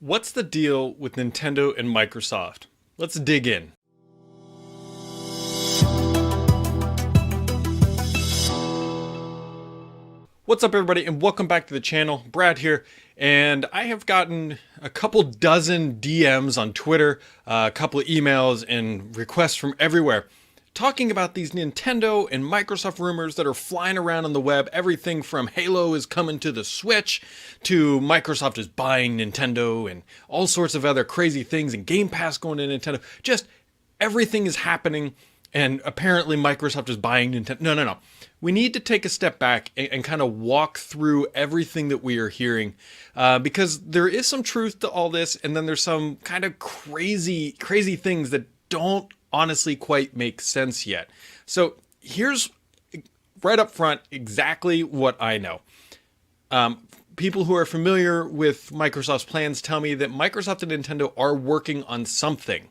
What's the deal with Nintendo and Microsoft? Let's dig in. What's up, everybody, and welcome back to the channel. Brad here, and I have gotten a couple dozen DMs on Twitter, a couple of emails, and requests from everywhere talking about these Nintendo and Microsoft rumors that are flying around on the web. Everything from Halo is coming to the Switch to Microsoft is buying Nintendo and all sorts of other crazy things, and Game Pass going to Nintendo. Just everything is happening, and apparently Microsoft is buying Nintendo. No. We need to take a step back and kind of walk through everything that we are hearing, because there is some truth to all this, and then there's some kind of crazy things that don't honestly quite make sense yet. So here's right up front exactly what I know. People who are familiar with Microsoft's plans tell me that Microsoft and Nintendo are working on something.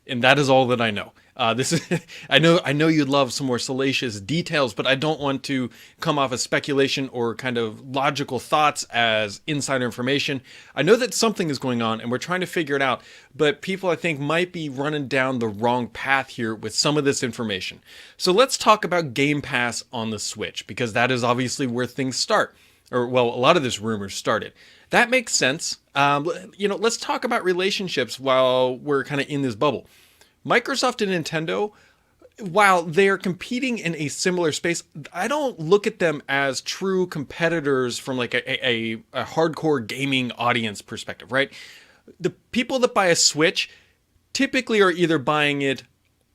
And that is all that I know. This is I know you'd love some more salacious details, but I don't want to come off as speculation or kind of logical thoughts as insider information. I know that something is going on and we're trying to figure it out, but people I think might be running down the wrong path here with some of this information. So let's talk about Game Pass on the Switch, because that is obviously where things start. Or, well, a lot of this rumors started. That makes sense. Let's talk about relationships while we're kind of in this bubble. Microsoft and Nintendo, while they are competing in a similar space, I don't look at them as true competitors from like a hardcore gaming audience perspective, right? The people that buy a Switch typically are either buying it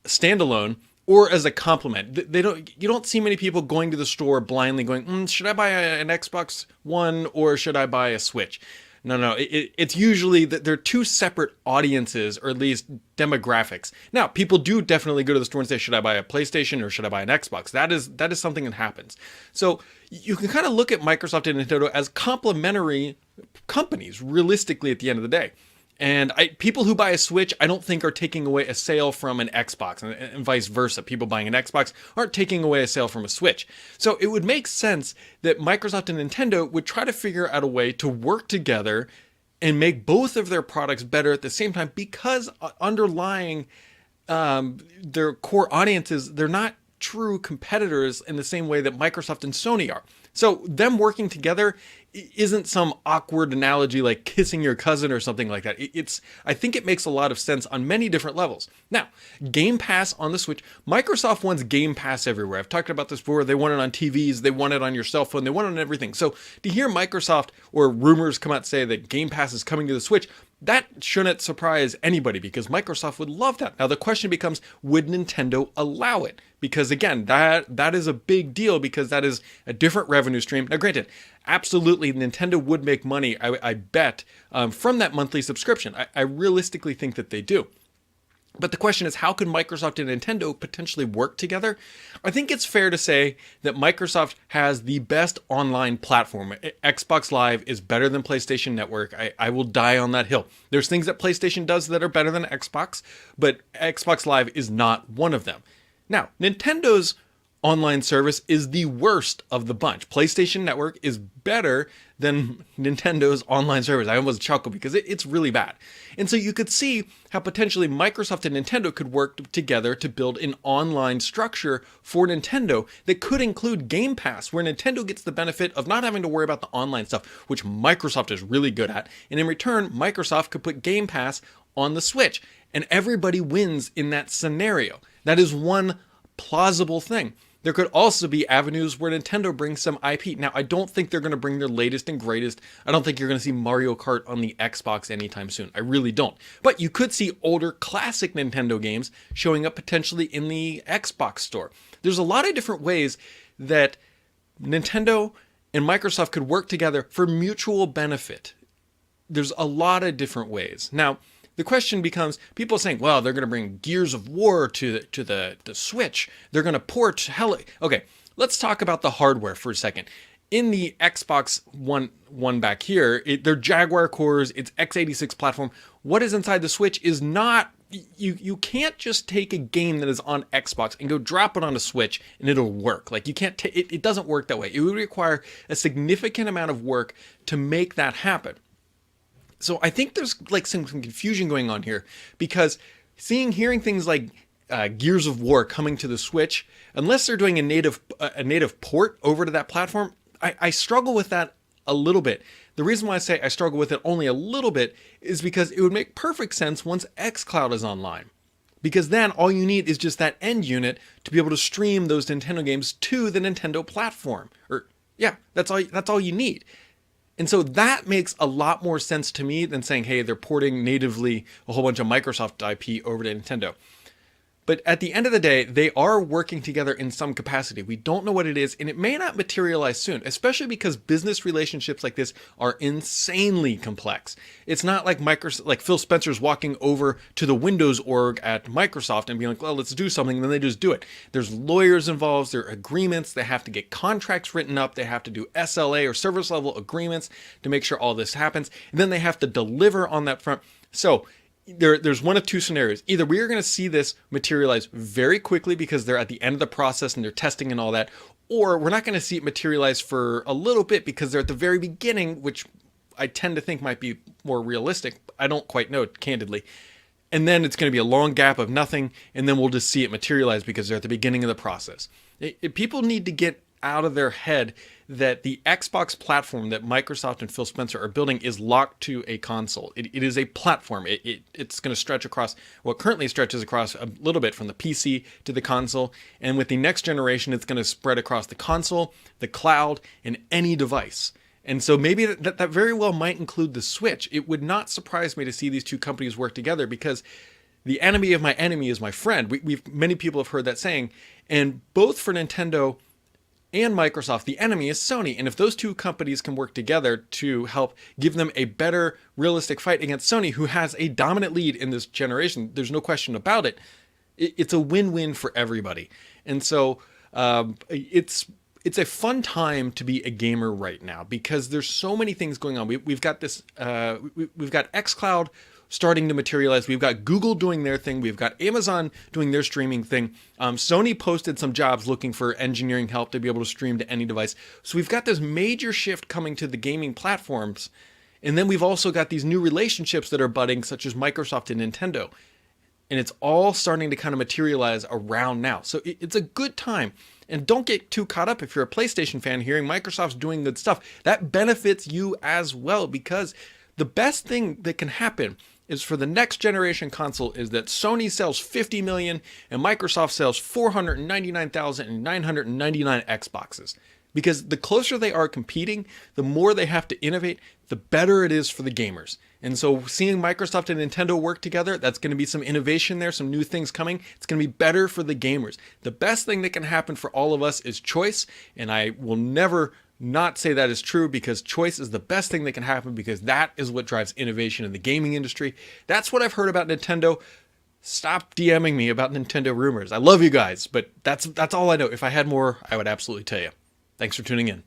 standalone or as a complement. You don't see many people going to the store blindly going, should I buy an Xbox One or should I buy a Switch? No. It's usually that they're two separate audiences, or at least demographics. Now, people do definitely go to the store and say, should I buy a PlayStation or should I buy an Xbox? That is something that happens. So you can kind of look at Microsoft and Nintendo as complementary companies, realistically, at the end of the day. And people who buy a Switch, I don't think are taking away a sale from an Xbox, and vice versa. People buying an Xbox aren't taking away a sale from a Switch. So it would make sense that Microsoft and Nintendo would try to figure out a way to work together and make both of their products better at the same time, because underlying their core audiences, they're not true competitors in the same way that Microsoft and Sony are. So them working together isn't some awkward analogy like kissing your cousin or something like that. I think it makes a lot of sense on many different levels. Now, Game Pass on the Switch. Microsoft wants Game Pass everywhere. I've talked about this before. They want it on TVs. They want it on your cell phone. They want it on everything. So to hear Microsoft or rumors come out say that Game Pass is coming to the Switch, that shouldn't surprise anybody, because Microsoft would love that. Now the question becomes, would Nintendo allow it? Because again, that is a big deal, because that is a different revenue stream. Now granted, absolutely Nintendo would make money, I bet, from that monthly subscription. I realistically think that they do. But the question is, how can Microsoft and Nintendo potentially work together? I think it's fair to say that Microsoft has the best online platform. Xbox Live is better than PlayStation Network. I will die on that hill. There's things that PlayStation does that are better than Xbox, but Xbox Live is not one of them. Now, Nintendo's online service is the worst of the bunch. PlayStation Network is better than Nintendo's online service. I almost chuckle because it's really bad. And so you could see how potentially Microsoft and Nintendo could work together to build an online structure for Nintendo that could include Game Pass, where Nintendo gets the benefit of not having to worry about the online stuff, which Microsoft is really good at. And in return, Microsoft could put Game Pass on the Switch, and everybody wins in that scenario. That is one plausible thing. There could also be avenues where Nintendo brings some IP. Now, I don't think they're going to bring their latest and greatest. I don't think you're going to see Mario Kart on the Xbox anytime soon. I really don't. But you could see older classic Nintendo games showing up potentially in the Xbox store. There's a lot of different ways that Nintendo and Microsoft could work together for mutual benefit. There's a lot of different ways. Now, the question becomes, people saying, well, they're going to bring Gears of War to the Switch. They're going to port hell. Okay, let's talk about the hardware for a second. In the Xbox One back here, they're Jaguar cores, it's x86 platform. What is inside the Switch is not, you can't just take a game that is on Xbox and go drop it on a Switch and it'll work. Like you can't, it doesn't work that way. It would require a significant amount of work to make that happen. So I think there's like some confusion going on here, because hearing things like Gears of War coming to the Switch, unless they're doing a native port over to that platform, I struggle with that a little bit. The reason why I say I struggle with it only a little bit is because it would make perfect sense once xCloud is online. Because then all you need is just that end unit to be able to stream those Nintendo games to the Nintendo platform. Or yeah, that's all you need. And so that makes a lot more sense to me than saying, hey, they're porting natively a whole bunch of Microsoft IP over to Nintendo. But at the end of the day, they are working together in some capacity. We don't know what it is, and it may not materialize soon, especially because business relationships like this are insanely complex. It's not like like Phil Spencer's walking over to the Windows org at Microsoft and being like, well, let's do something, and then they just do it. There's lawyers involved, there are agreements, they have to get contracts written up, they have to do SLA or service level agreements to make sure all this happens, and then they have to deliver on that front. So there's one of two scenarios. Either we are going to see this materialize very quickly because they're at the end of the process and they're testing and all that, or we're not going to see it materialize for a little bit because they're at the very beginning, which I tend to think might be more realistic. I don't quite know, candidly. And then it's going to be a long gap of nothing, and then we'll just see it materialize because they're at the beginning of the process. People need to get out of their head that the Xbox platform that Microsoft and Phil Spencer are building is locked to a console. It is a platform. It's going to stretch across, well, currently stretches across a little bit from the PC to the console. And with the next generation, it's going to spread across the console, the cloud, and any device. And so maybe that very well might include the Switch. It would not surprise me to see these two companies work together, because the enemy of my enemy is my friend. Many people have heard that saying. And both for Nintendo and Microsoft, the enemy is Sony. And if those two companies can work together to help give them a better, realistic fight against Sony, who has a dominant lead in this generation, there's no question about it. It's a win-win for everybody. And so it's a fun time to be a gamer right now, because there's so many things going on. We've got this, we've got xCloud starting to materialize. We've got Google doing their thing. We've got Amazon doing their streaming thing. Sony posted some jobs looking for engineering help to be able to stream to any device. So we've got this major shift coming to the gaming platforms. And then we've also got these new relationships that are budding, such as Microsoft and Nintendo. And it's all starting to kind of materialize around now. So it's a good time. And don't get too caught up if you're a PlayStation fan hearing Microsoft's doing good stuff. That benefits you as well, because the best thing that can happen is for the next generation console is that Sony sells 50 million and Microsoft sells 499,999 Xboxes. Because the closer they are competing, the more they have to innovate, the better it is for the gamers. And so seeing Microsoft and Nintendo work together, that's going to be some innovation there, some new things coming. It's going to be better for the gamers. The best thing that can happen for all of us is choice, and I will never not say that is true, because choice is the best thing that can happen, because that is what drives innovation in the gaming industry. That's what I've heard about Nintendo. Stop DMing me about Nintendo rumors. I love you guys, but that's all I know. If I had more, I would absolutely tell you. Thanks for tuning in.